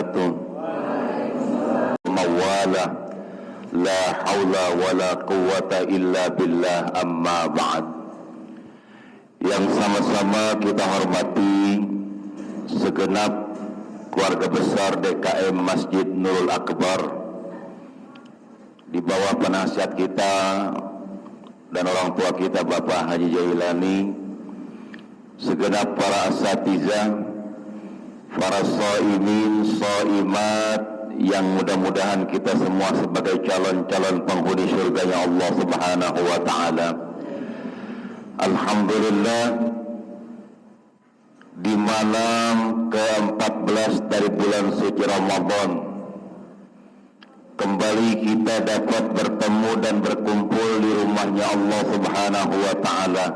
wabarakatuh. Mawala la haula wala quwwata illa billah, amma ba'd. Yang sama-sama kita hormati segenap keluarga besar DKM Masjid Nurul Akbar, di bawah penasihat kita dan orang tua kita Bapak Haji Jailani, segenap para asatizah, para shaimin, shaimat, yang mudah-mudahan kita semua sebagai calon-calon penghuni surganya Allah Subhanahu wa ta'ala. Alhamdulillah, di malam ke-14 dari bulan suci Ramadan, kembali kita dapat bertemu dan berkumpul di rumahnya Allah Subhanahu wa ta'ala.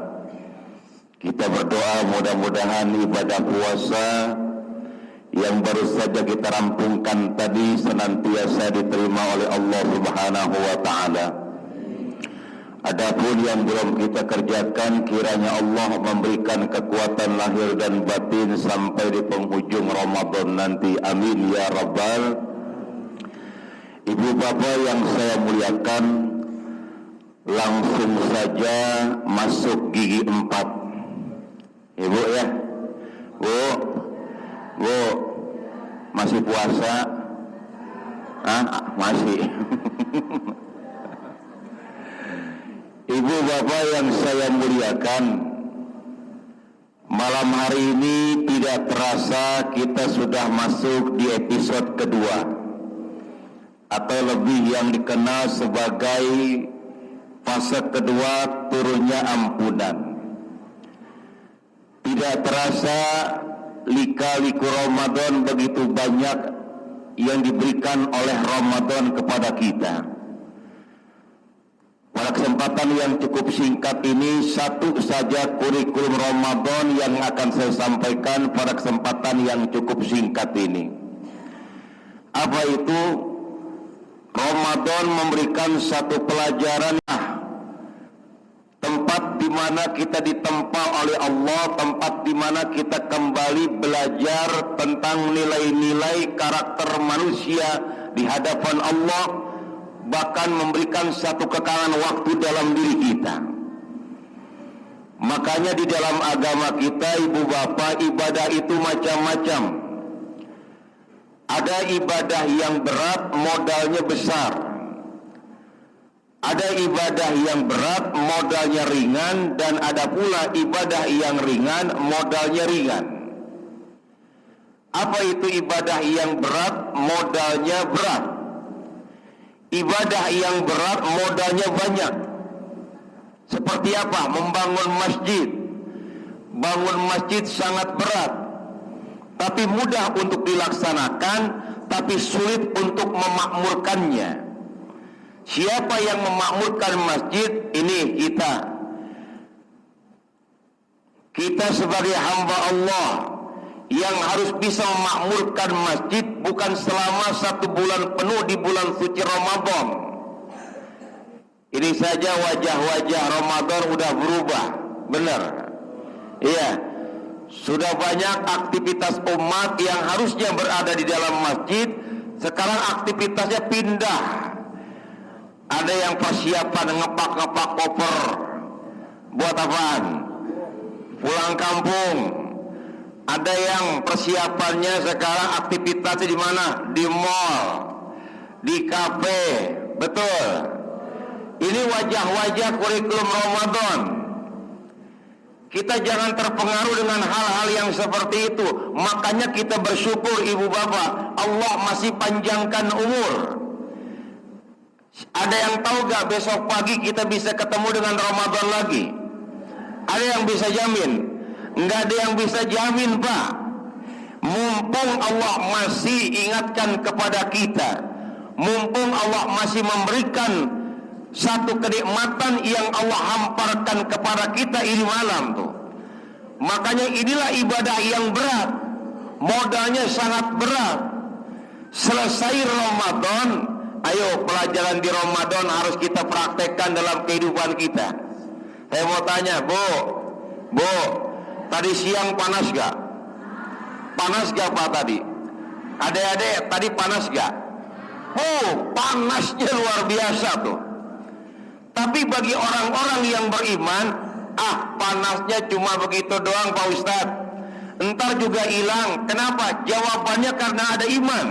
Kita berdoa mudah-mudahan ibadah puasa yang baru saja kita rampungkan tadi senantiasa diterima oleh Allah Subhanahu wa ta'ala. Adapun yang belum kita kerjakan, kiranya Allah memberikan kekuatan lahir dan batin sampai di penghujung Ramadan nanti. Amin ya Rabbal. Ibu bapak yang saya muliakan, langsung saja masuk gigi 4. Ibu ya, Bu, masih puasa? Masih. Ibu bapak yang saya muliakan, malam hari ini tidak terasa kita sudah masuk di episode kedua, atau lebih yang dikenal sebagai fase kedua turunnya ampunan. Tidak terasa lika-liku Ramadan begitu banyak yang diberikan oleh Ramadan kepada kita. Pada kesempatan yang cukup singkat ini, satu saja kurikulum Ramadan yang akan saya sampaikan pada kesempatan yang cukup singkat ini. Apa itu? Ramadan memberikan satu pelajaran, tempat di mana kita ditempa oleh Allah, tempat di mana kita kembali belajar tentang nilai-nilai karakter manusia di hadapan Allah, bahkan memberikan satu kekalangan waktu dalam diri kita. Makanya di dalam agama kita, ibu bapak, ibadah itu macam-macam. Ada ibadah yang berat, modalnya besar. Ada ibadah yang berat, modalnya ringan, dan ada pula ibadah yang ringan, modalnya ringan. Apa itu ibadah yang berat, modalnya berat? Ibadah yang berat, modalnya banyak. Seperti apa? Membangun masjid. Bangun masjid sangat berat, tapi mudah untuk dilaksanakan, tapi sulit untuk memakmurkannya. Siapa yang memakmurkan masjid? Ini kita. Kita sebagai hamba Allah yang harus bisa memakmurkan masjid, bukan selama 1 bulan penuh di bulan suci Ramadan. Ini saja wajah-wajah Ramadan udah berubah. Benar? Iya. Sudah banyak aktivitas umat yang harusnya berada di dalam masjid, sekarang aktivitasnya pindah. Ada yang persiapan ngepak-ngepak koper. Buat apaan? Pulang kampung. Ada yang persiapannya sekarang aktivitasnya di mana? Di mall, di kafe. Betul. Ini wajah-wajah kurikulum Ramadan. Kita jangan terpengaruh dengan hal-hal yang seperti itu. Makanya kita bersyukur ibu bapak, Allah masih panjangkan umur. Ada yang tahu gak besok pagi kita bisa ketemu dengan Ramadan lagi? Ada yang bisa jamin? Enggak ada yang bisa jamin, Pak. Mumpung Allah masih ingatkan kepada kita, mumpung Allah masih memberikan satu kenikmatan yang Allah hamparkan kepada kita ini malam tuh. Makanya inilah ibadah yang berat, modalnya sangat berat. Selesai Ramadan, ayo pelajaran di Ramadan harus kita praktekkan dalam kehidupan kita. Saya mau tanya, Bu, tadi siang panas gak? Panas gak Pak tadi? Adik-adik, tadi panas gak? Oh, panasnya luar biasa tuh. Tapi bagi orang-orang yang beriman, panasnya cuma begitu doang Pak Ustadz, entar juga hilang. Kenapa? Jawabannya karena ada iman.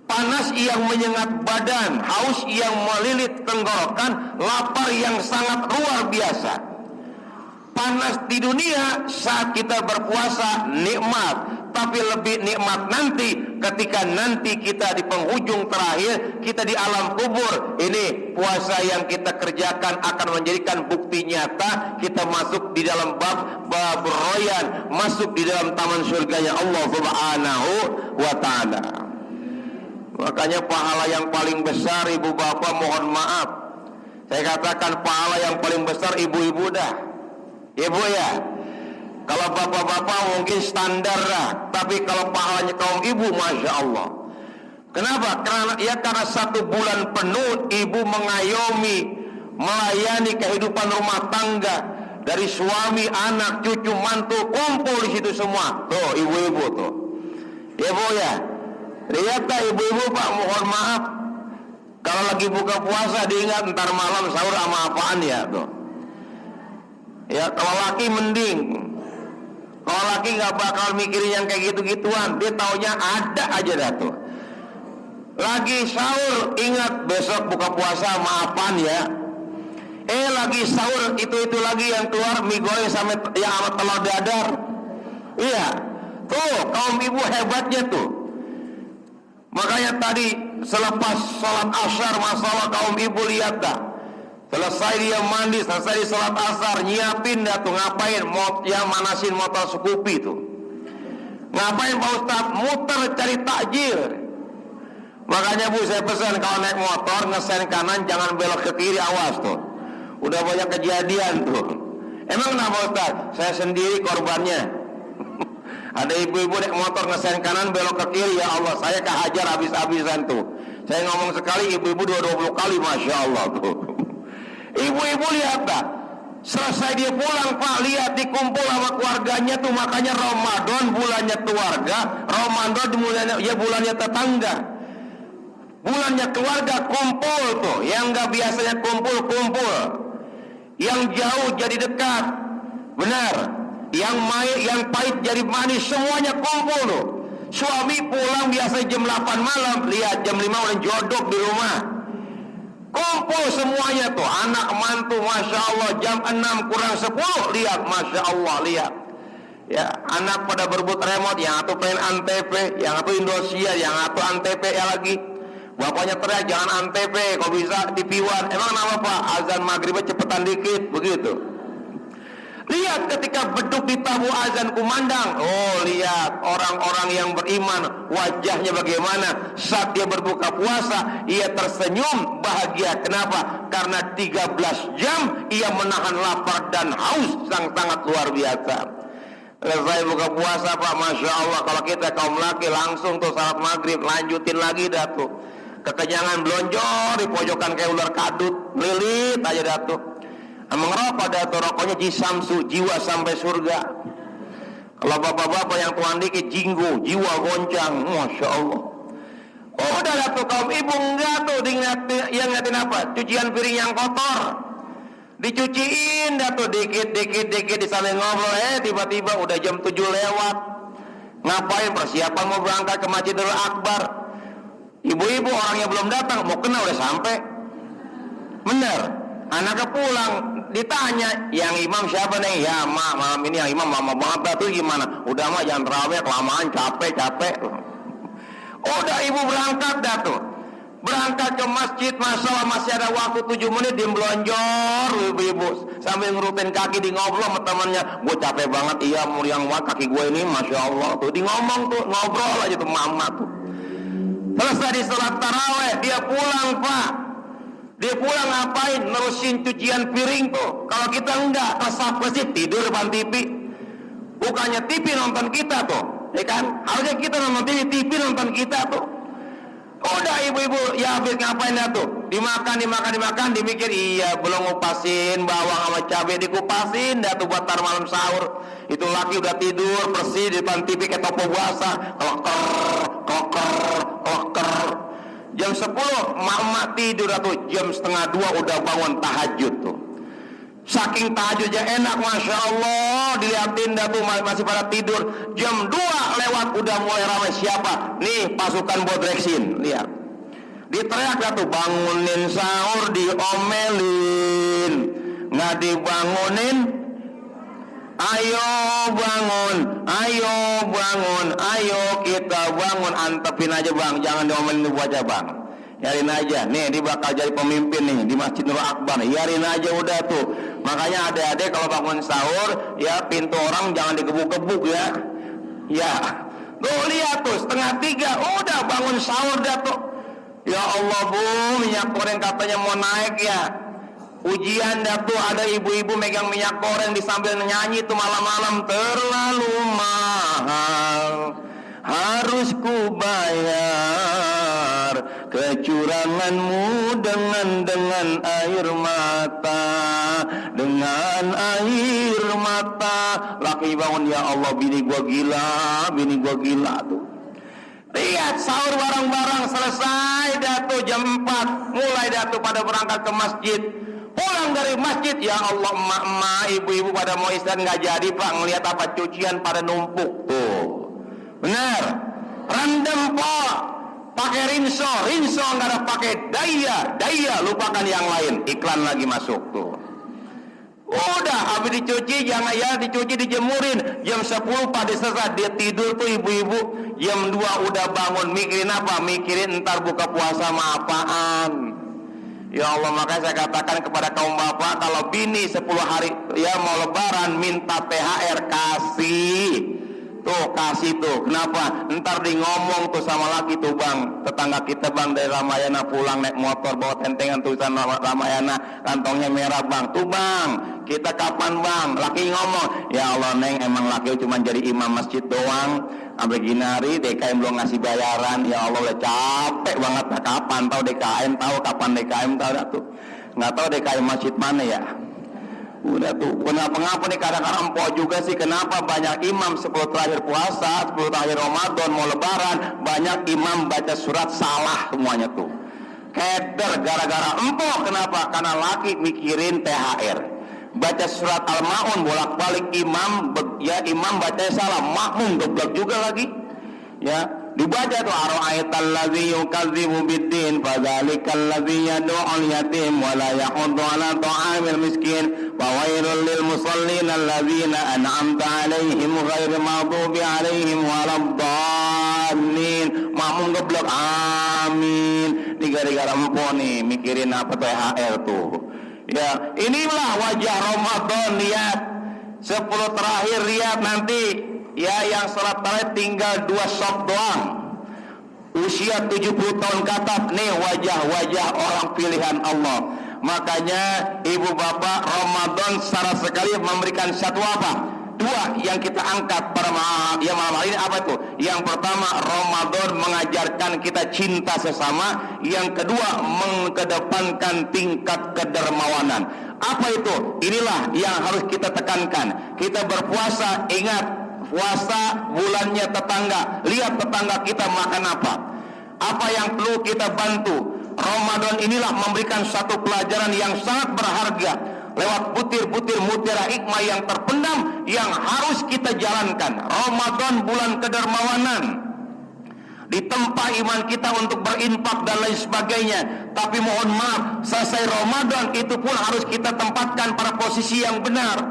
Panas yang menyengat badan, haus yang melilit tenggorokan, lapar yang sangat luar biasa. Panas di dunia saat kita berpuasa nikmat, tapi lebih nikmat nanti ketika nanti kita di penghujung terakhir, kita di alam kubur. Ini puasa yang kita kerjakan akan menjadikan bukti nyata kita masuk di dalam bab royan, masuk di dalam taman surganya Allah Subhanahu wa taala. Makanya pahala yang paling besar, ibu bapak mohon maaf, saya katakan pahala yang paling besar ibu-ibu dah. Ibu ya, kalau bapak-bapak mungkin standar lah, tapi kalau pahalanya kaum ibu, masya Allah. Kenapa? Karena 1 bulan penuh ibu mengayomi, melayani kehidupan rumah tangga, dari suami, anak, cucu, mantu, kumpul di situ semua. Tuh ibu-ibu tuh, ibu ya, lihat tak ibu-ibu Pak, mohon maaf, kalau lagi buka puasa diingat ntar malam sahur sama apaan ya tuh. Ya kalau laki mending, kalau laki nggak bakal mikirin yang kayak gitu-gituan, dia taunya ada aja dah tuh. Lagi sahur ingat besok buka puasa maafan ya. Lagi sahur itu lagi yang keluar mie goreng sama yang sama telur dadar. Iya, tuh kaum ibu hebatnya tuh. Makanya tadi selepas sholat asar, masalah kaum ibu lihat dah. Selesai dia mandi, selesai sholat asar, nyiapin dah tuh, ngapain? Yang manasin motor Scoopy tuh. Ngapain Pak Ustadz? Muter cari takjil. Makanya Bu, saya pesan kalau naik motor ngesen kanan, jangan belok ke kiri, awas tuh. Udah banyak kejadian tuh. Emang kenapa Ustadz? Saya sendiri korbannya. Ada ibu-ibu naik motor ngesen kanan, belok ke kiri, ya Allah, saya kehajar habis-habisan tuh. Saya ngomong sekali, ibu-ibu 20 kali, masya Allah tuh. Ibu-ibu lihat tak, selesai dia pulang Pak, lihat dikumpul sama keluarganya tuh. Makanya Ramadan bulannya keluarga, Ramadan bulannya tetangga, bulannya keluarga kumpul tuh. Yang nggak biasanya kumpul, yang jauh jadi dekat, benar. Yang pahit jadi manis, semuanya kumpul tuh. Suami pulang biasa jam 8 malam, lihat jam 5 udah jodok di rumah. Kumpul semuanya tuh, anak mantu, masya Allah, jam 6 kurang 10, lihat, masya Allah, lihat. Ya, anak pada berebut remote, yang satu pengen Antv, yang satu Indosiar, yang satu Antv ya lagi. Bapaknya teriak, jangan Antv, kok bisa TV-One. Emang nama Pak? Azan maghribnya cepetan dikit, begitu. Lihat ketika beduk di tabu azan kumandang. Oh, lihat orang-orang yang beriman, wajahnya bagaimana saat dia berbuka puasa. Ia tersenyum bahagia. Kenapa? Karena 13 jam ia menahan lapar dan haus sangat luar biasa. Selesai buka puasa Pak, masya Allah. Kalau kita kaum laki langsung tuh salat maghrib, lanjutin lagi dah tuh. Kekenyangan belonjor di pojokan kayak ular kadut, lilit aja dah tuh. Mengerokok dah tuh, rokoknya jisamsu, jiwa sampai surga. Kalau bapak-bapak yang tuan dikit, jinggo, jiwa goncang, masya Allah. Oh udah dah tuh kaum ibu enggak tuh, yang ngatin apa? Cucian piring yang kotor, dicuciin dah tuh dikit disaling ngobrol. Tiba-tiba udah jam 7 lewat. Ngapain? Persiapan mau berangkat ke Masjidil Akbar. Ibu-ibu orangnya belum datang, mau kena udah sampai. Bener. Anaknya pulang, ditanya, yang imam siapa nih? Ya mak, malam ini yang imam lama banget dah tuh, gimana? Udah mak jangan terawih, kelamaan, capek. Udah ibu berangkat dah tuh. Berangkat ke masjid, masalah masih ada waktu 7 menit, dia belonjor ibu-ibu sambil ngerutin kaki, di ngobrol sama temannya. Gue capek banget, iya muriang banget kaki gue ini, masya Allah tuh. Di ngomong tuh, ngobrol aja tuh mama tuh. Selesai di sholat taraweh, dia pulang Pak. Dia pulang ngapain? Nerusin cucian piring tuh. Kalau kita enggak, kesap-kesip tidur depan TV. Bukannya TV nonton kita tuh, ya kan? Harusnya kita nonton TV nonton kita tuh. Udah ibu-ibu, ya habis ngapain dah tuh? Dimakan, dimikir, iya belum ngupasin bawang sama cabai, dikupasin dah tuh buat tar malam sahur. Itu laki udah tidur, bersih di depan TV kayak topo basah. Kalau Jam 10 mak tidur atau jam setengah 2 udah bangun tahajud tuh. Saking tahajudnya enak, Masya Allah, dilihatin dah tuh masih pada tidur. Jam 2 lewat udah mulai ramai. Siapa? Nih pasukan Bodreksin, lihat. Diteriak dah tuh, bangunin sahur, diomelin. Nggak dibangunin, ayo bangun, ayo bangun, ayo kita bangun. Antepin aja bang, jangan diomelin dulu aja bang. Yarin aja, nih dia bakal jadi pemimpin nih di Masjid Nurul Akbar. Yarin aja udah tuh. Makanya adik-adik kalau bangun sahur, ya pintu orang jangan digebuk-gebuk ya. Ya, tuh lihat tuh 2:30 udah bangun sahur dah tuh. Ya Allah bu, minyak goreng katanya mau naik ya. Ujian dah tuh, ada ibu-ibu megang minyak goreng di sambil nyanyi tuh malam-malam. Terlalu mahal, harus ku bayar kecuranganmu dengan air mata, dengan air mata. Laki bangun, ya Allah bini gua gila tuh. Lihat sahur bareng-bareng selesai dah tuh jam 4, mulai dah tuh pada berangkat ke masjid. Pulang dari masjid, ya Allah emak-emak, ibu-ibu pada mau istirahat nggak jadi pak, ngelihat apa cucian pada numpuk tuh. Benar, rendem pak, pakai rinso nggak ada pakai daya, lupakan yang lain, iklan lagi masuk tuh. Udah habis dicuci, jangan ya dicuci dijemurin. Jam 10 pada selesai dia tidur tuh ibu-ibu. Jam 2 udah bangun, mikirin apa? Mikirin ntar buka puasa sama apaan. Ya Allah, makanya saya katakan kepada kaum bapak, kalau bini 10 hari ya mau lebaran minta THR, kasih tuh. Kenapa? Ntar di ngomong tuh sama laki tuh bang, tetangga kita bang dari Ramayana pulang naik motor bawa tentengan tulisan Ramayana, kantongnya merah bang. Tuh bang, kita kapan bang? Laki ngomong, ya Allah neng, emang laki cuma jadi imam masjid doang. Sampai gini hari DKM belum ngasih bayaran. Ya Allah udah capek banget. Nah, kapan tahu DKM, tahu kapan DKM tahu dah tuh. Nggak tahu DKM masjid mana ya. Udah tuh, kenapa nih kadang-kadang empok juga sih, kenapa banyak imam 10 terakhir puasa, 10 terakhir Ramadan mau lebaran, banyak imam baca surat salah semuanya tuh. Keder gara-gara empok, kenapa? Karena laki mikirin THR. Baca surat Al-Maun bolak-balik imam bacanya salah, makmum goblok juga lagi. Ya, dibaca tuh ara'aital ladzi yukadzibu biddin fadzalikal ladzi yad'ul yatim wa la yahuddu 'ala ta'amil miskin wa wailul lil musallin alladzina an'amta 'alaihim ghairil maghdubi 'alaihim waladdallin. Makmum goblok, amin. Gara-gara empok nih mikirin apa THR tuh. Ya, inilah wajah Ramadan, lihat 10 terakhir, lihat nanti ya yang sholat tarawih tinggal 2 shot doang, usia 70 tahun ke atas. Nih wajah-wajah orang pilihan Allah. Makanya ibu bapak, Ramadan secara sekali memberikan satu apa? 2 yang kita angkat pada malam hari ini apa itu? Yang pertama, Ramadan mengajarkan kita cinta sesama. Yang kedua, mengedepankan tingkat kedermawanan. Apa itu? Inilah yang harus kita tekankan. Kita berpuasa, ingat puasa bulannya tetangga. Lihat tetangga kita makan apa yang perlu kita bantu. Ramadan inilah memberikan satu pelajaran yang sangat berharga lewat butir-butir mutiara hikmah yang terpendam yang harus kita jalankan. Ramadan bulan kedermawanan, ditempa iman kita untuk berinfak dan lain sebagainya. Tapi mohon maaf, selesai Ramadan itu pun harus kita tempatkan pada posisi yang benar.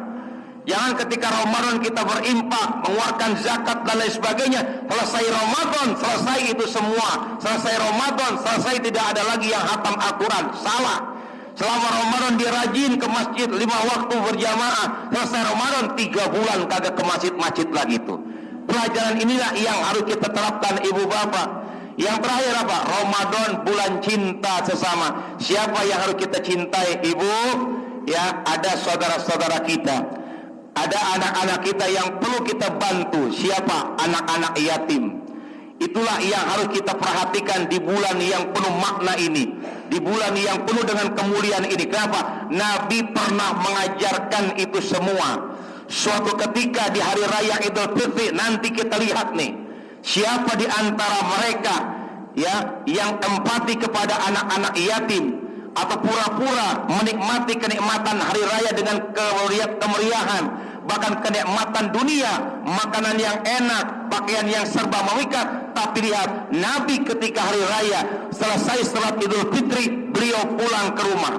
Jangan ketika Ramadan kita berinfak, mengeluarkan zakat dan lain sebagainya, selesai Ramadan, selesai itu semua. Selesai Ramadan, selesai tidak ada lagi yang hatam Al-Quran. Salah. Selama Ramadan dia rajin ke masjid 5 waktu berjamaah. Selesai Ramadan 3 bulan kagak ke masjid lagi tuh. Pelajaran inilah yang harus kita terapkan ibu bapak. Yang terakhir apa? Ramadan bulan cinta sesama. Siapa yang harus kita cintai ibu? Ya, ada saudara-saudara kita, ada anak-anak kita yang perlu kita bantu. Siapa? Anak-anak yatim. Itulah yang harus kita perhatikan di bulan yang penuh makna ini, di bulan yang penuh dengan kemuliaan ini. Kenapa? Nabi pernah mengajarkan itu semua. Suatu ketika di hari raya Idul Fitri nanti kita lihat nih, siapa di antara mereka ya, yang empati kepada anak-anak yatim, atau pura-pura menikmati kenikmatan hari raya dengan kemeriahan, bahkan kenikmatan dunia, makanan yang enak, pakaian yang serba memikat. Tapi lihat, Nabi ketika hari raya selesai salat Idul Fitri, beliau pulang ke rumah.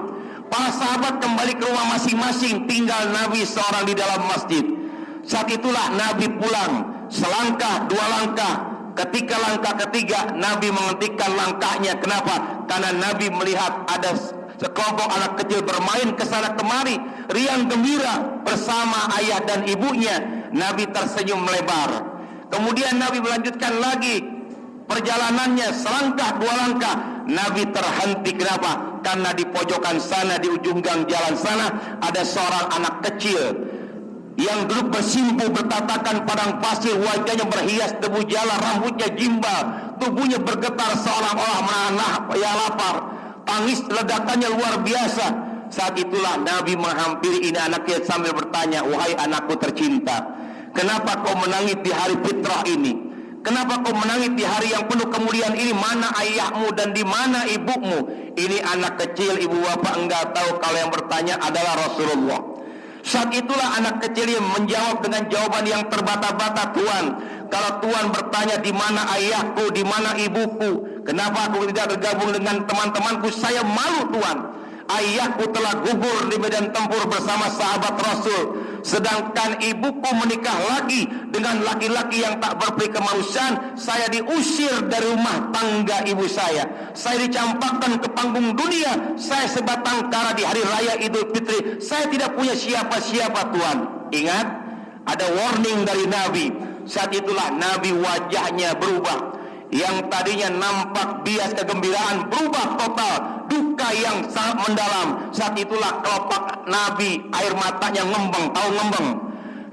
Para sahabat kembali ke rumah masing-masing, tinggal Nabi seorang di dalam masjid. Saat itulah Nabi pulang, selangkah, dua langkah. Ketika langkah ketiga, Nabi menghentikan langkahnya. Kenapa? Karena Nabi melihat ada sekelompok anak kecil bermain ke sana kemari, riang gembira bersama ayah dan ibunya. Nabi tersenyum melebar. Kemudian Nabi melanjutkan lagi perjalanannya, selangkah dua langkah. Nabi terhenti. Kenapa? Karena di pojokan sana, di ujung gang jalan sana, ada seorang anak kecil yang duduk bersimpu bertatakan padang pasir, wajahnya berhias debu jala, rambutnya gimbal, tubuhnya bergetar seolah-olah menahan lapar. Tangis ledakannya luar biasa. Saat itulah Nabi menghampiri ini anaknya sambil bertanya, "Wahai anakku tercinta, kenapa kau menangis di hari fitrah ini? Kenapa kau menangis di hari yang penuh kemuliaan ini? Mana ayahmu dan di mana ibumu?" Ini anak kecil, ibu bapak enggak tahu kalau yang bertanya adalah Rasulullah. Saat itulah anak kecil yang menjawab dengan jawaban yang terbata-bata, "Tuhan, kalau Tuhan bertanya di mana ayahku, di mana ibuku, kenapa aku tidak bergabung dengan teman-temanku? Saya malu, Tuhan. Ayahku telah gugur di medan tempur bersama sahabat Rasul, sedangkan ibuku menikah lagi dengan laki-laki yang tak berperi kemanusiaan. Saya diusir dari rumah tangga ibu saya dicampakkan ke panggung dunia. Saya sebatang kara di hari raya Idul Fitri. Saya tidak punya siapa-siapa, Tuhan." Ingat, ada warning dari Nabi. Saat itulah Nabi wajahnya berubah. Yang tadinya nampak bias kegembiraan berubah total, duka yang sangat mendalam. Saat itulah kelopak Nabi air matanya ngembang, tahu ngembang.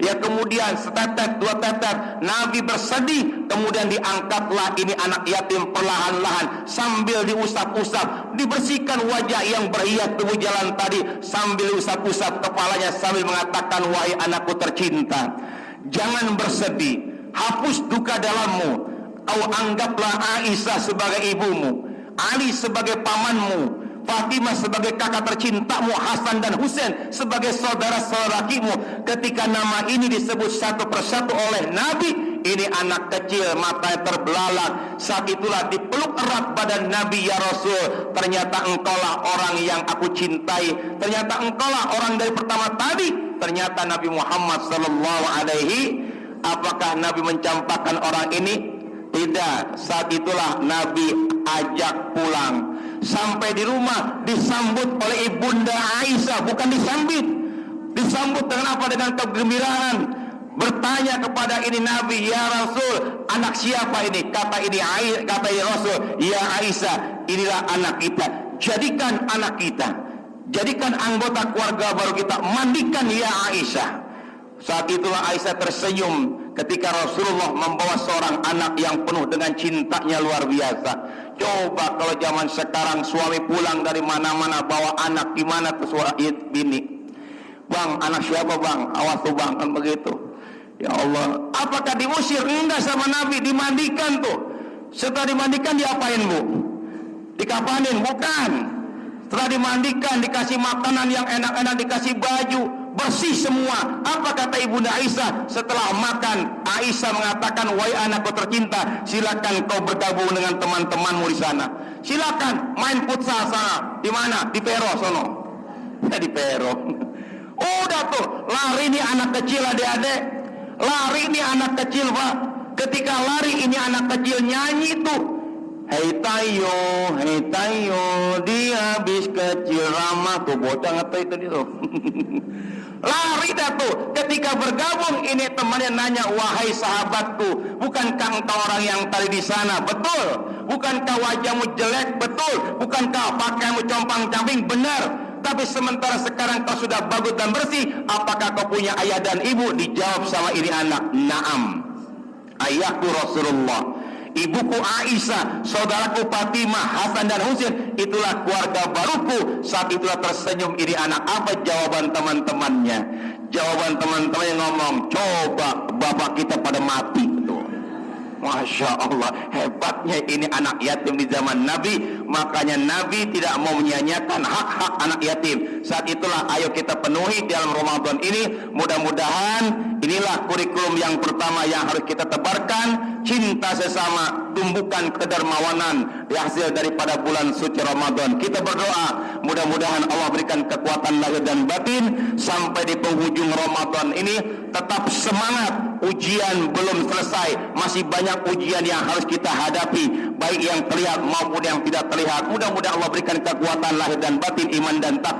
Ya, kemudian setetes dua tetes Nabi bersedih. Kemudian diangkatlah ini anak yatim perlahan-lahan sambil diusap-usap, dibersihkan wajah yang berhias debu jalan tadi, sambil diusap-usap kepalanya sambil mengatakan, "Wahai anakku tercinta, jangan bersedih, hapus duka dalammu. Kau anggaplah Aisyah sebagai ibumu, Ali sebagai pamanmu, Fatimah sebagai kakak tercintamu, Hasan dan Husain sebagai saudara-saudarakimu." Ketika nama ini disebut satu persatu oleh Nabi, ini anak kecil matanya terbelalak. Saat itulah dipeluk erat badan Nabi, "Ya Rasul, ternyata engkaulah orang yang aku cintai. Ternyata engkaulah orang dari pertama tadi." Ternyata Nabi Muhammad sallallahu alaihi. Apakah Nabi mencampakkan orang ini? Tidak. Saat itulah Nabi ajak pulang. Sampai di rumah disambut oleh ibunda Aisyah, bukan disambit. Disambut dengan apa? Dengan kegembiraan. Bertanya kepada ini Nabi, "Ya Rasul, anak siapa ini?" Kata ini Rasul, "Ya Aisyah, inilah anak kita. Jadikan anak kita, jadikan anggota keluarga baru kita, mandikan ya Aisyah." Saat itulah Aisyah tersenyum ketika Rasulullah membawa seorang anak yang penuh dengan cintanya luar biasa. Coba kalau zaman sekarang suami pulang dari mana-mana bawa anak, gimana tuh suara bini? "Bang, anak siapa bang? Awas tuh bang," kan begitu. Ya Allah, apakah diusir? Enggak, sama Nabi dimandikan tuh. Setelah dimandikan diapain, Bu? Dikapanin? Bukan. Setelah dimandikan dikasih makanan yang enak-enak, dikasih baju, bersih semua. Apa kata ibunda Aisyah setelah makan? Aisyah mengatakan, "Wahai anakku tercinta, silakan kau bergabung dengan teman-temanmu di sana. Silakan main futsal sana." Di mana? Di Pero sono. Ya, di Pero. Udah tuh, lari nih anak kecil, adik-adik. Lari nih anak kecil, Pak. Ketika lari ini anak kecil nyanyi tuh, "Hei Tayo, dia habis kecil ramah." Tuh bocah ngeteh itu dia tuh. Lari dah tuh. Ketika bergabung ini temannya nanya, "Wahai sahabatku, bukankah engkau orang yang tadi di sana?" "Betul." "Bukankah wajahmu jelek?" "Betul." "Bukankah pakaianmu compang-camping?" "Benar." "Tapi sementara sekarang kau sudah bagus dan bersih, apakah kau punya ayah dan ibu?" Dijawab sama ini anak, "Naam, ayahku Rasulullah, ibuku Aisyah, saudaraku Fatimah, Hasan dan Husain, itulah keluarga baruku." Saat itulah tersenyum ini anak. Apa jawaban teman-temannya? Jawaban teman-temannya ngomong, "Coba bapak kita pada mati." Tuh. Masya Allah, hebatnya ini anak yatim di zaman Nabi. Makanya Nabi tidak mau menyanyiakan hak-hak anak yatim. Saat itulah ayo kita penuhi dalam Ramadan ini. Mudah-mudahan inilah kurikulum yang pertama yang harus kita tebarkan. Cinta sesama, tumbuhkan kedermawanan yang hasil daripada bulan suci Ramadan. Kita berdoa mudah-mudahan Allah berikan kekuatan lahir dan batin sampai di penghujung Ramadan ini tetap semangat. Ujian belum selesai, masih banyak ujian yang harus kita hadapi, baik yang terlihat maupun yang tidak terlihat. Mudah-mudahan Allah berikan kekuatan lahir dan batin, iman dan takwa.